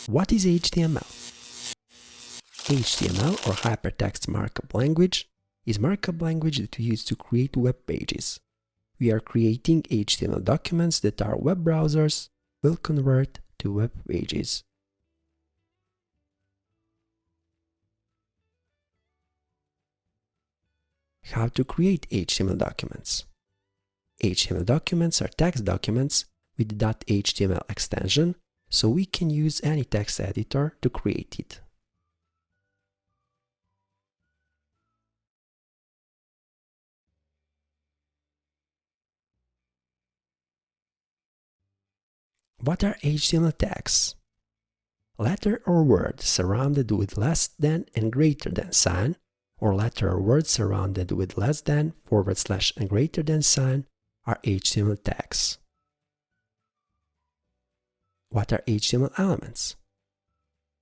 What is HTML? HTML, or Hypertext Markup Language, is markup language that we use to create web pages. We are creating HTML documents that our web browsers will convert to web pages. How to create HTML documents? HTML documents are text documents with .html extension, so we can use any text editor to create it. What are HTML tags? Letter or word surrounded with less than and greater than sign, or letter or word surrounded with less than, / and greater than sign are HTML tags. What are HTML elements?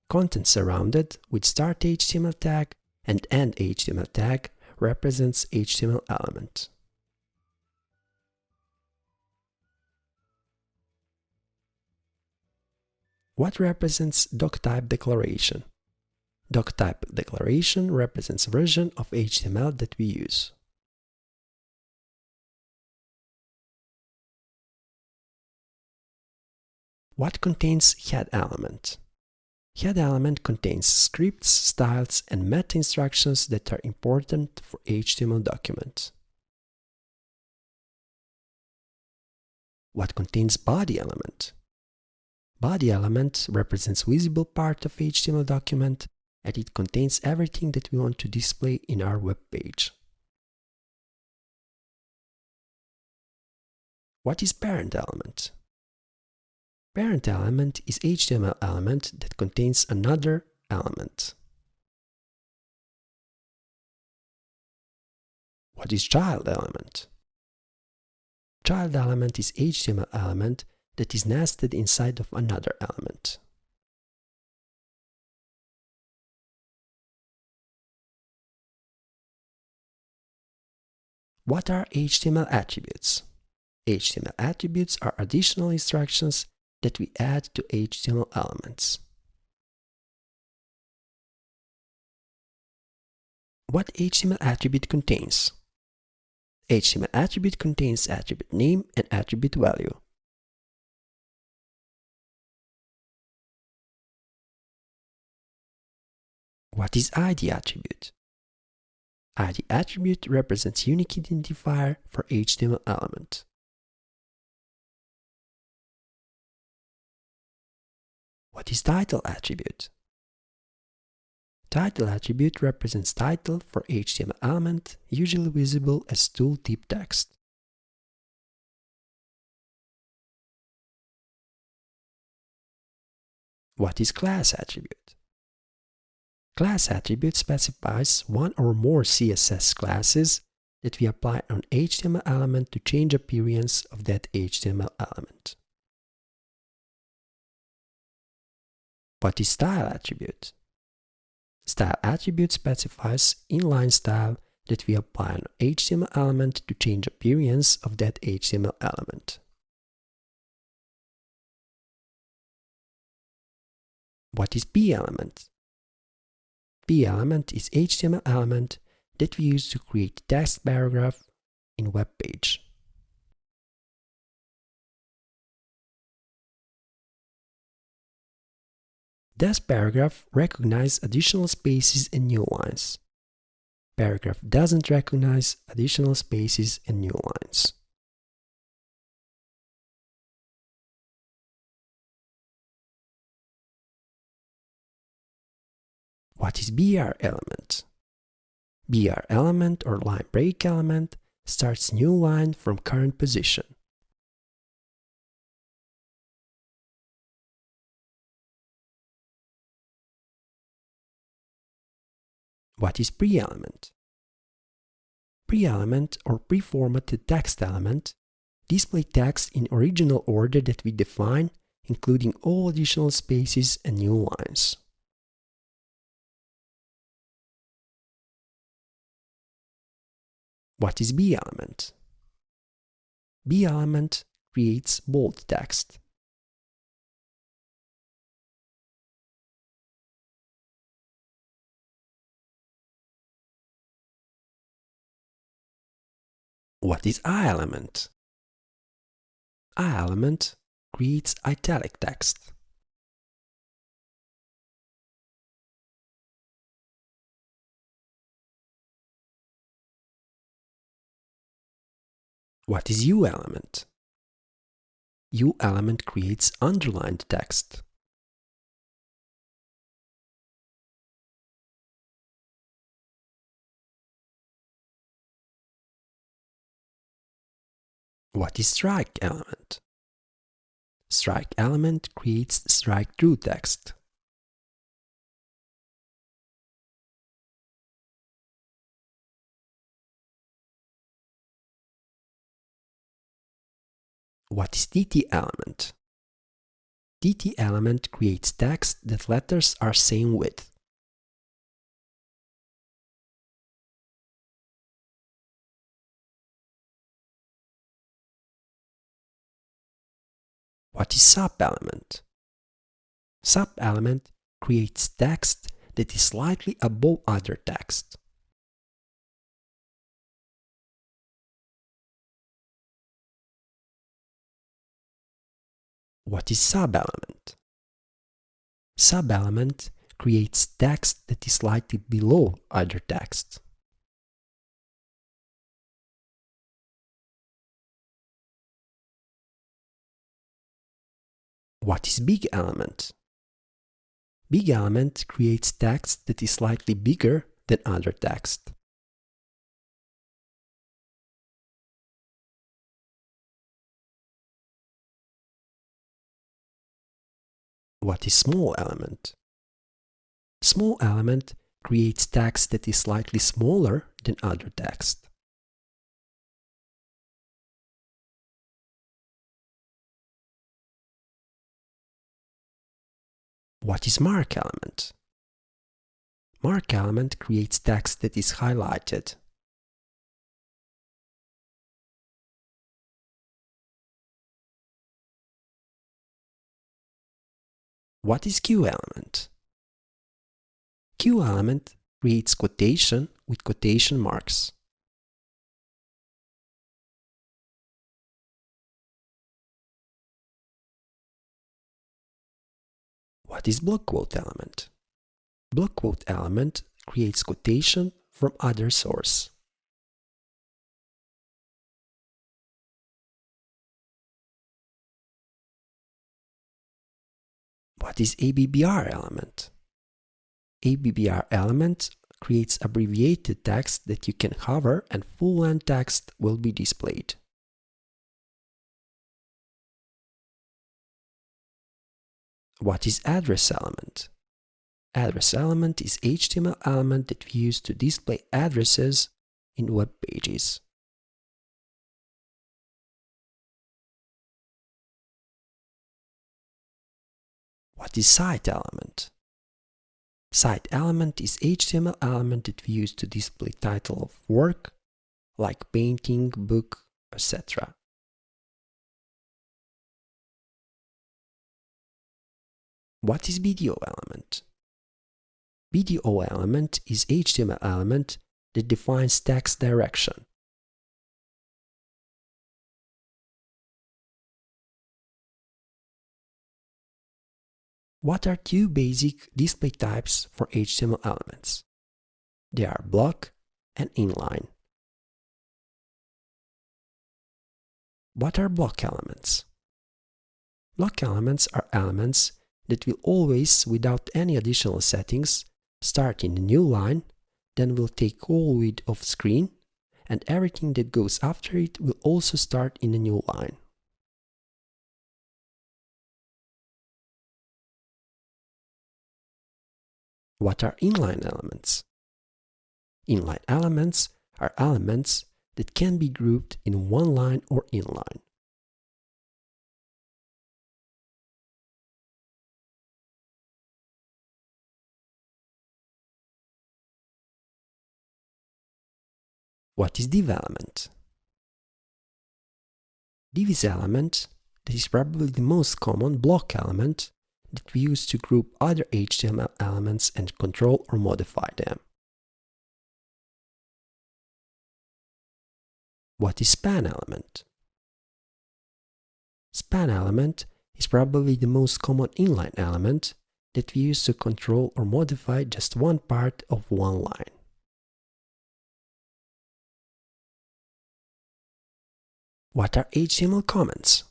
Content surrounded with start HTML tag and end HTML tag represents HTML element. What represents DOCTYPE declaration? DOCTYPE declaration represents version of HTML that we use. What contains head element? Head element contains scripts, styles, and meta instructions that are important for HTML document. What contains body element? Body element represents visible part of HTML document, and it contains everything that we want to display in our web page. What is parent element? Parent element is HTML element that contains another element. What is child element? Child element is HTML element that is nested inside of another element. What are HTML attributes? HTML attributes are additional instructions that we add to HTML elements. What HTML attribute contains? HTML attribute contains attribute name and attribute value. What is ID attribute? ID attribute represents unique identifier for HTML element. What is title attribute? Title attribute represents title for HTML element, usually visible as tooltip text. What is class attribute? Class attribute specifies one or more CSS classes that we apply on HTML element to change appearance of that HTML element. What is style attribute? Style attribute specifies inline style that we apply on HTML element to change appearance of that HTML element. What is p element? P element is HTML element that we use to create text paragraph in web page. Does paragraph recognize additional spaces and new lines? Paragraph doesn't recognize additional spaces and new lines. What is BR element? BR element, or line break element, starts new line from current position. What is pre-element? Pre-element, or pre-formatted text element, display text in original order that we define, including all additional spaces and new lines. What is B element? B element creates bold text. What is I-element? I-element creates italic text. What is U-element? U-element creates underlined text. What is strike element? Strike element creates strike-through text. What is TT element? TT element creates text that letters are same width. What is sub-element? Sub-element creates text that is slightly above other text. What is sub-element? Sub-element creates text that is slightly below other text. What is big element? Big element creates text that is slightly bigger than other text. What is small element? Small element creates text that is slightly smaller than other text. What is mark element? Mark element creates text that is highlighted. What is Q element? Q element creates quotation with quotation marks. What is block quote element? Block quote element creates quotation from other source. What is ABBR element? ABBR element creates abbreviated text that you can hover and full-length text will be displayed. What is address element? Address element is HTML element that we use to display addresses in web pages. What is site element? Site element is HTML element that we use to display title of work, like painting, book, etc. What is BDO element? BDO element is HTML element that defines text direction. What are two basic display types for HTML elements? They are block and inline. What are block elements? Block elements are elements that will always, without any additional settings, start in a new line, then will take all width of screen, and everything that goes after it will also start in a new line. What are inline elements? Inline elements are elements that can be grouped in one line or inline. What is div element? Div is element that is probably the most common block element that we use to group other HTML elements and control or modify them. What is span element? Span element is probably the most common inline element that we use to control or modify just one part of one line. What are HTML comments?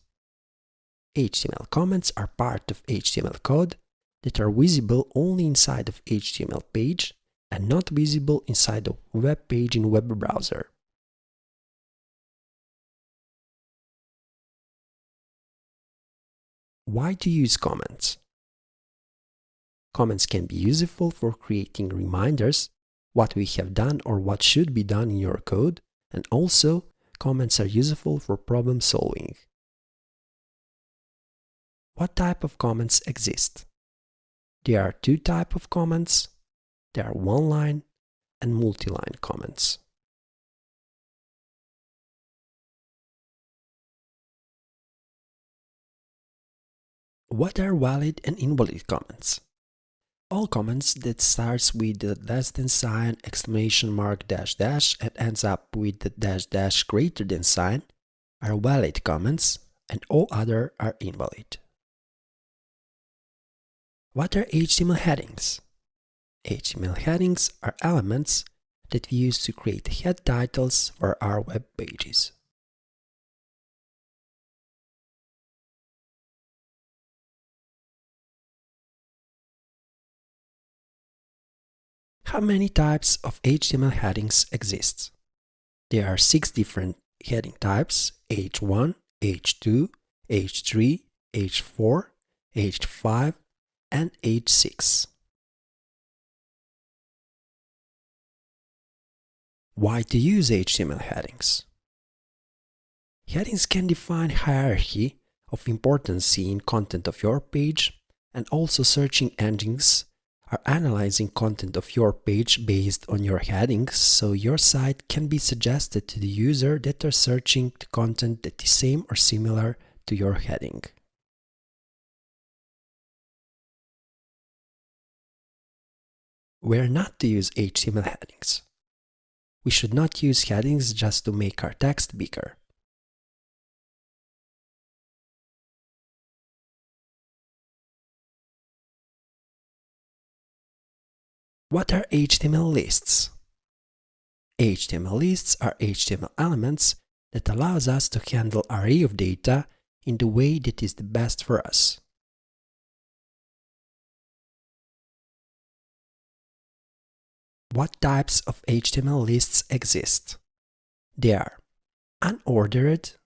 HTML comments are part of HTML code that are visible only inside of HTML page and not visible inside of web page in web browser. Why to use comments? Comments can be useful for creating reminders, what we have done or what should be done in your code, and also comments are useful for problem solving. What type of comments exist? There are two types of comments. There are one-line and multi-line comments. What are valid and invalid comments? All comments that starts with the less than sign, exclamation mark, dash dash and ends up with the dash dash greater than sign are valid comments and all other are invalid. What are HTML headings? HTML headings are elements that we use to create head titles for our web pages. How many types of HTML headings exist? There are 6 different heading types: H1, H2, H3, H4, H5, and H6. Why to use HTML headings? Headings can define hierarchy of importance in content of your page, and also searching engines are analyzing content of your page based on your headings, so your site can be suggested to the user that are searching the content that is same or similar to your heading. Where not to use HTML headings? We should not use headings just to make our text bigger. What are HTML lists? HTML lists are HTML elements that allows us to handle array of data in the way that is the best for us. What types of HTML lists exist? They are unordered,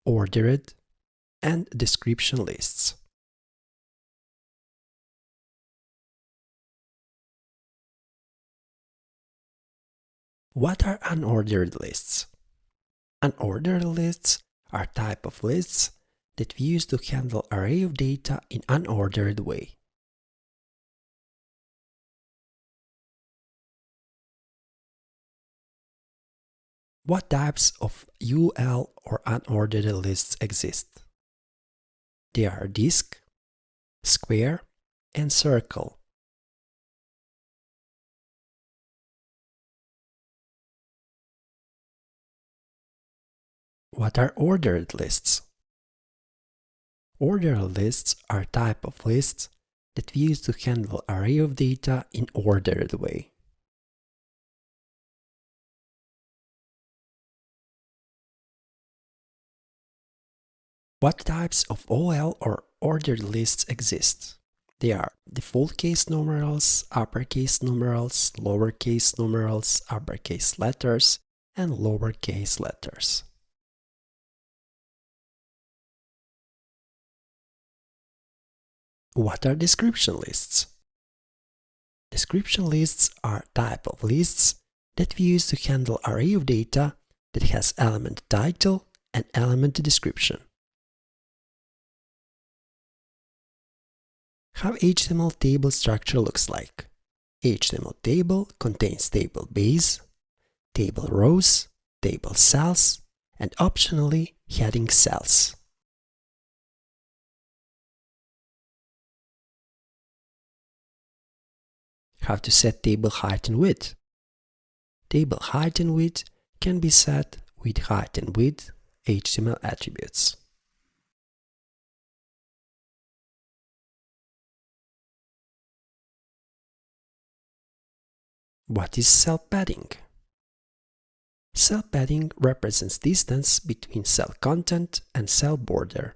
ordered, and description lists. What are unordered lists? Unordered lists are type of lists that we use to handle array of data in unordered way. What types of UL or unordered lists exist? They are disk, square, and circle. What are ordered lists? Ordered lists are type of lists that we use to handle array of data in ordered way. What types of OL or ordered lists exist? They are default case numerals, uppercase numerals, lowercase numerals, uppercase letters, and lowercase letters. What are description lists? Description lists are type of lists that we use to handle array of data that has element title and element description. How HTML table structure looks like. HTML table contains table base, table rows, table cells, and optionally heading cells. How to set table height and width. Table height and width can be set with height and width HTML attributes. What is cell padding? Cell padding represents distance between cell content and cell border.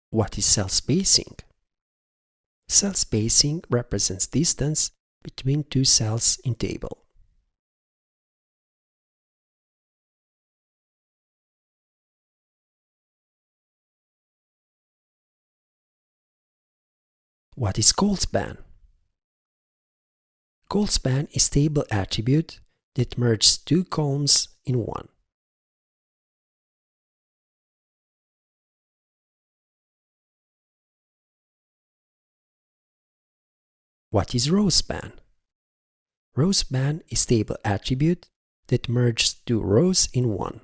What is cell spacing? Cell spacing represents distance between two cells in table. What is call span? Call span is table attribute that merges two columns in one. What is row span? Row span is table attribute that merges two rows in one.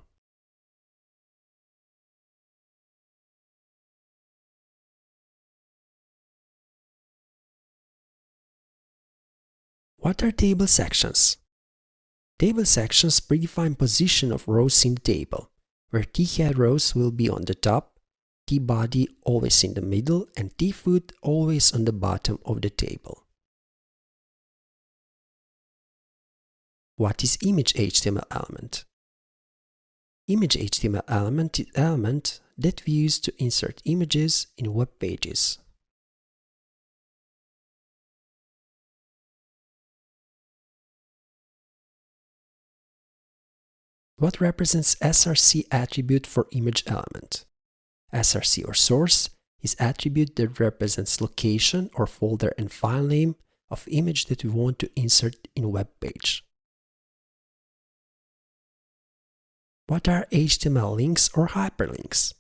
What are table sections? Table sections predefine position of rows in the table, where t-head rows will be on the top, t-body always in the middle, and t-foot always on the bottom of the table. What is image HTML element? Image HTML element is element that we use to insert images in web pages. What represents src attribute for image element? Src or source is attribute that represents location or folder and file name of image that we want to insert in web page. What are HTML links or hyperlinks?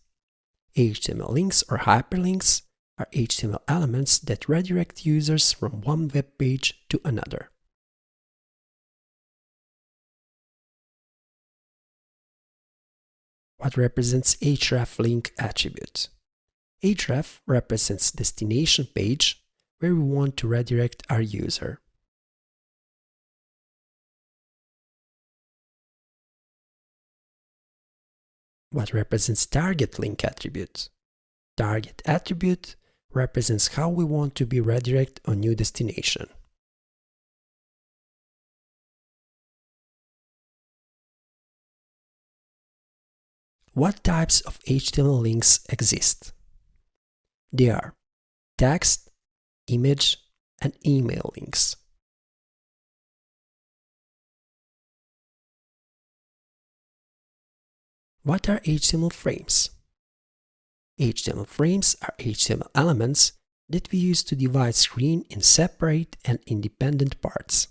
HTML links or hyperlinks are HTML elements that redirect users from one web page to another. What represents href link attribute? Href represents destination page where we want to redirect our user. What represents target link attribute? Target attribute represents how we want to be redirected on new destination. What types of HTML links exist? They are text, image, and email links. What are HTML frames? HTML frames are HTML elements that we use to divide screen in separate and independent parts.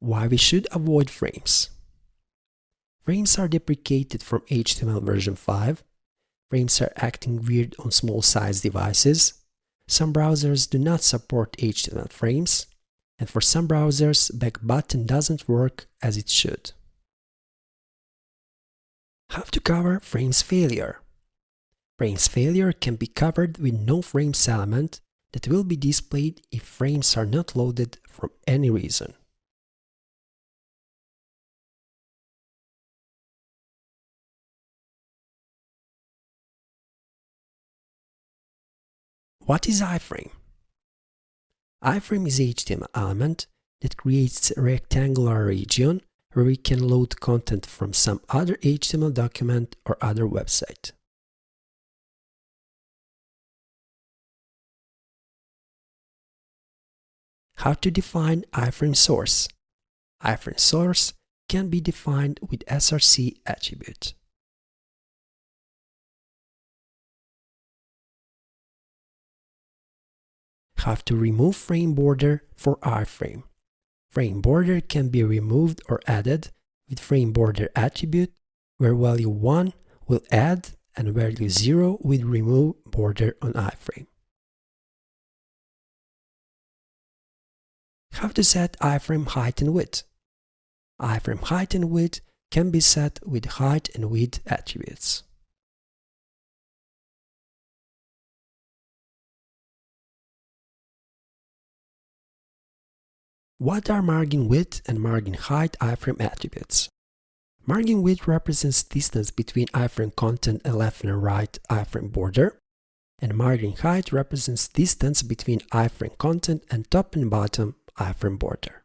Why we should avoid frames? Frames are deprecated from HTML version 5. Frames are acting weird on small size devices. Some browsers do not support HTML frames, and for some browsers, back button doesn't work as it should. How to cover frames failure? Frames failure can be covered with no frames element that will be displayed if frames are not loaded for any reason. What is iframe? Iframe is an HTML element that creates a rectangular region where we can load content from some other HTML document or other website. How to define iframe source? Iframe source can be defined with src attribute. How to remove frame border for iframe? Frame border can be removed or added with frame border attribute, where value 1 will add and value 0 will remove border on iframe. How to set iframe height and width? Iframe height and width can be set with height and width attributes. What are margin width and margin height iframe attributes? Margin width represents distance between iframe content and left and right iframe border, and margin height represents distance between iframe content and top and bottom iframe border.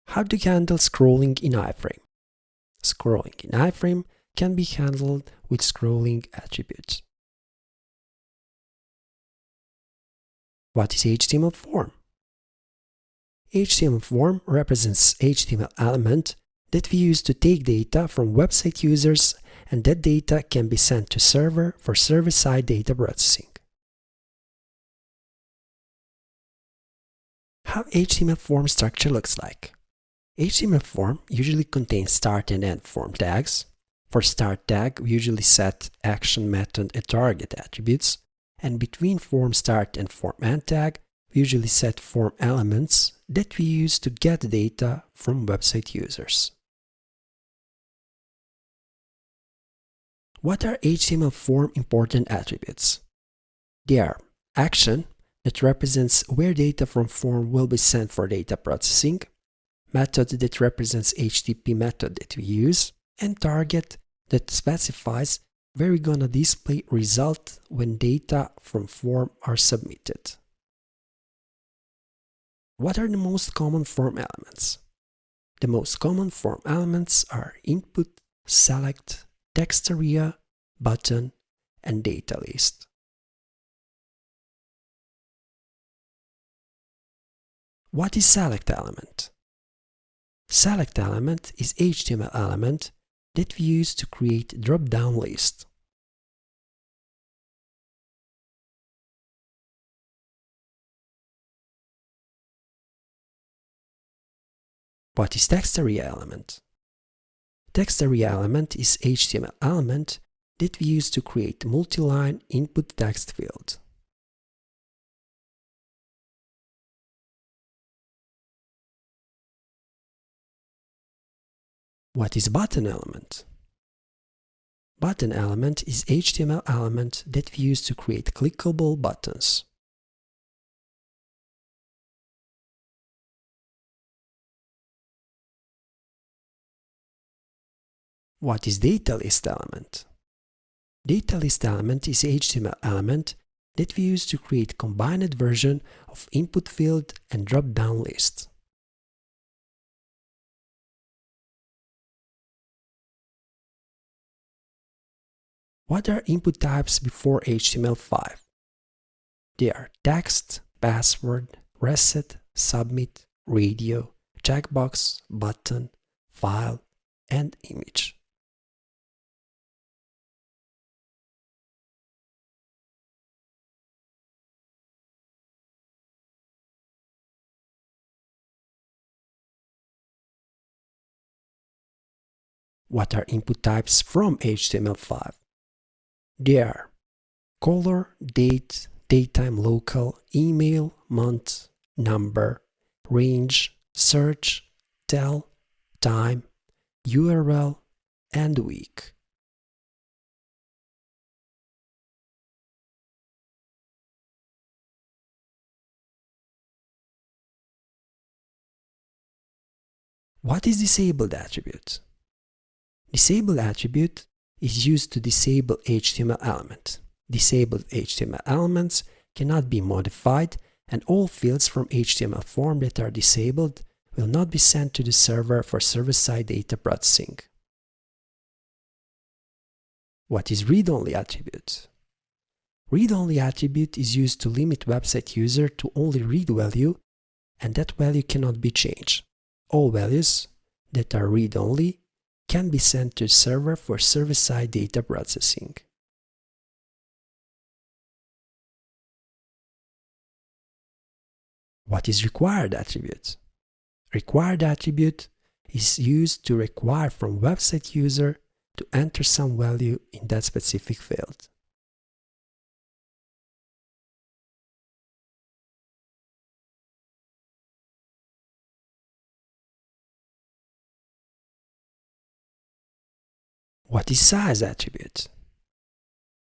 How to handle scrolling in iframe? Scrolling in iframe can be handled with scrolling attributes. What is HTML form? HTML form represents HTML element that we use to take data from website users, and that data can be sent to server for server-side data processing. How HTML form structure looks like. HTML form usually contains start and end form tags. For start tag, we usually set action, method, and target attributes, and between form start and form end tag, we usually set form elements that we use to get data from website users. What are HTML form important attributes? They are action, that represents where data from form will be sent for data processing, method that represents HTTP method that we use, and target that specifies where we're gonna display result when data from form are submitted. What are the most common form elements? The most common form elements are input, select, text area, button, and data list. What is select element? Select element is HTML element that we use to create drop-down list. What is text area element? Text area element is HTML element that we use to create multi-line input text field. What is button element? Button element is HTML element that we use to create clickable buttons. What is data list element? Data list element is HTML element that we use to create combined version of input field and drop-down list. What are input types before HTML5? They are text, password, reset, submit, radio, checkbox, button, file, and image. What are input types from HTML5? They are color, date, datetime local, email, month, number, range, search, tell, time, URL, and week. What is disabled attribute? Disabled attribute is used to disable HTML element. Disabled HTML elements cannot be modified, and all fields from HTML form that are disabled will not be sent to the server for server-side data processing. What is read-only attribute? Read-only attribute is used to limit website user to only read value, and that value cannot be changed. All values that are read-only can be sent to the server for server-side data processing. What is required attribute? Required attribute is used to require from website user to enter some value in that specific field. What is size attribute?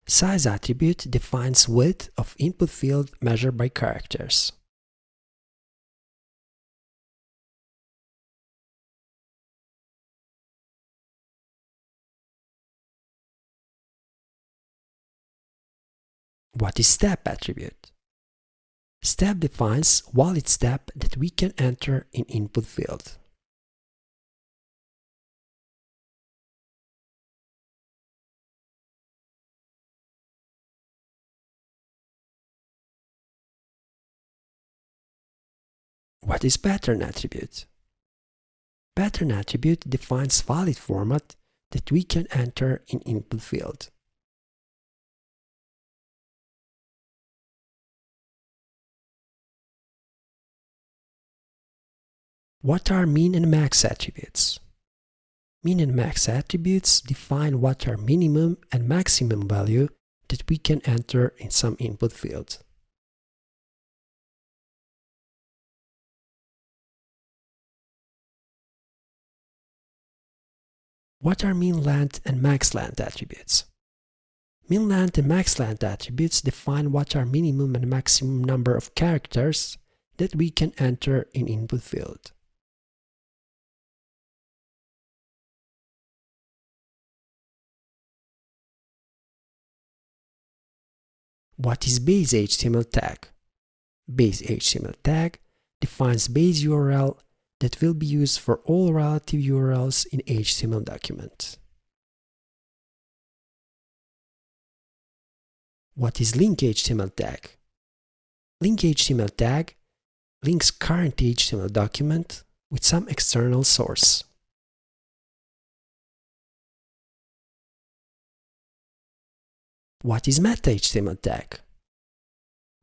Size attribute defines width of input field measured by characters. What is step attribute? Step defines valid step that we can enter in input field. What is pattern attribute? Pattern attribute defines valid format that we can enter in input field. What are min and max attributes? Min and max attributes define what are minimum and maximum value that we can enter in some input field. What are min length and max length attributes? Min length and max length attributes define what are minimum and maximum number of characters that we can enter in input field. What is base HTML tag? Base HTML tag defines base URL that will be used for all relative URLs in HTML document. What is link HTML tag? Link HTML tag links current HTML document with some external source. What is meta HTML tag?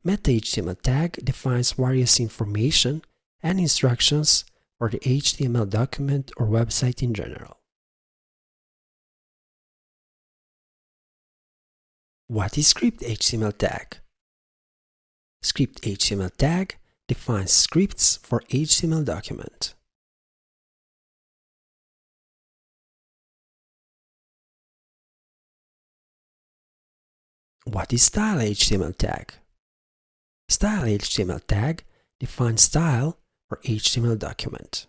Meta HTML tag defines various information and instructions for the HTML document or website in general. What is script HTML tag? Script HTML tag defines scripts for HTML document. What is style HTML tag? Style HTML tag defines style for HTML document.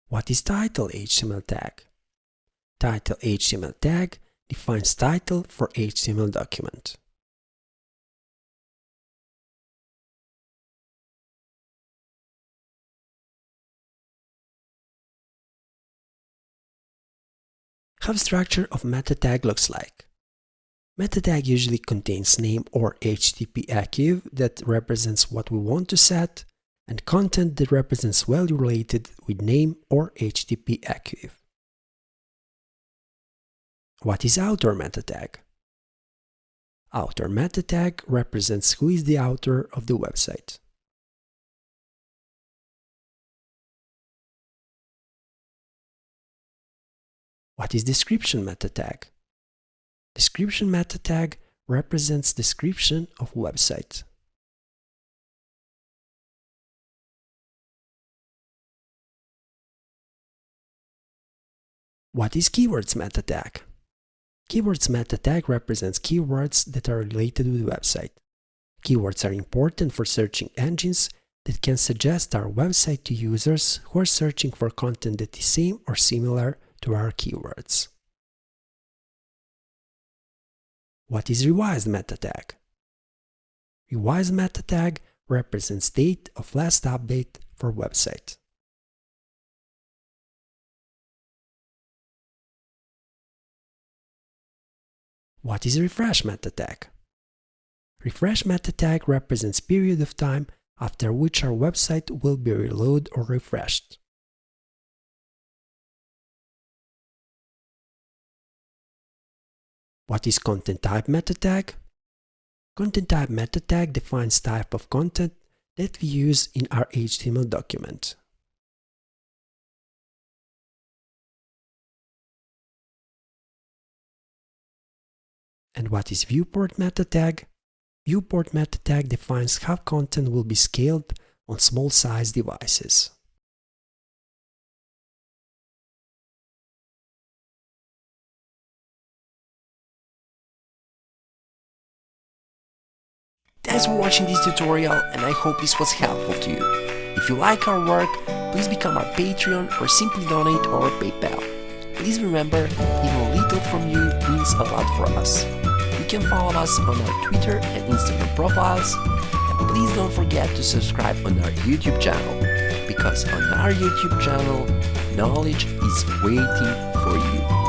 What is title HTML tag? Title HTML tag defines title for HTML document. How the structure of meta tag looks like. Meta tag usually contains name or HTTP archive that represents what we want to set, and content that represents value related with name or HTTP archive. What is author meta tag? Author meta tag represents who is the author of the website. What is description meta tag? Description meta tag represents description of website. What is keywords meta tag? Keywords meta tag represents keywords that are related with the website. Keywords are important for searching engines that can suggest our website to users who are searching for content that is same or similar to our keywords. What is revised meta tag? Revised meta tag represents date of last update for website. What is refresh meta tag? Refresh meta tag represents period of time after which our website will be reloaded or refreshed. What is content type meta tag? Content type meta tag defines type of content that we use in our HTML document. And what is viewport meta tag? Viewport meta tag defines how content will be scaled on small size devices. Thanks for watching this tutorial, and I hope this was helpful to you. If you like our work, please become our Patreon or simply donate to our PayPal. Please remember, even little from you means a lot for us. You can follow us on our Twitter and Instagram profiles, and please don't forget to subscribe on our YouTube channel, because on our YouTube channel, knowledge is waiting for you.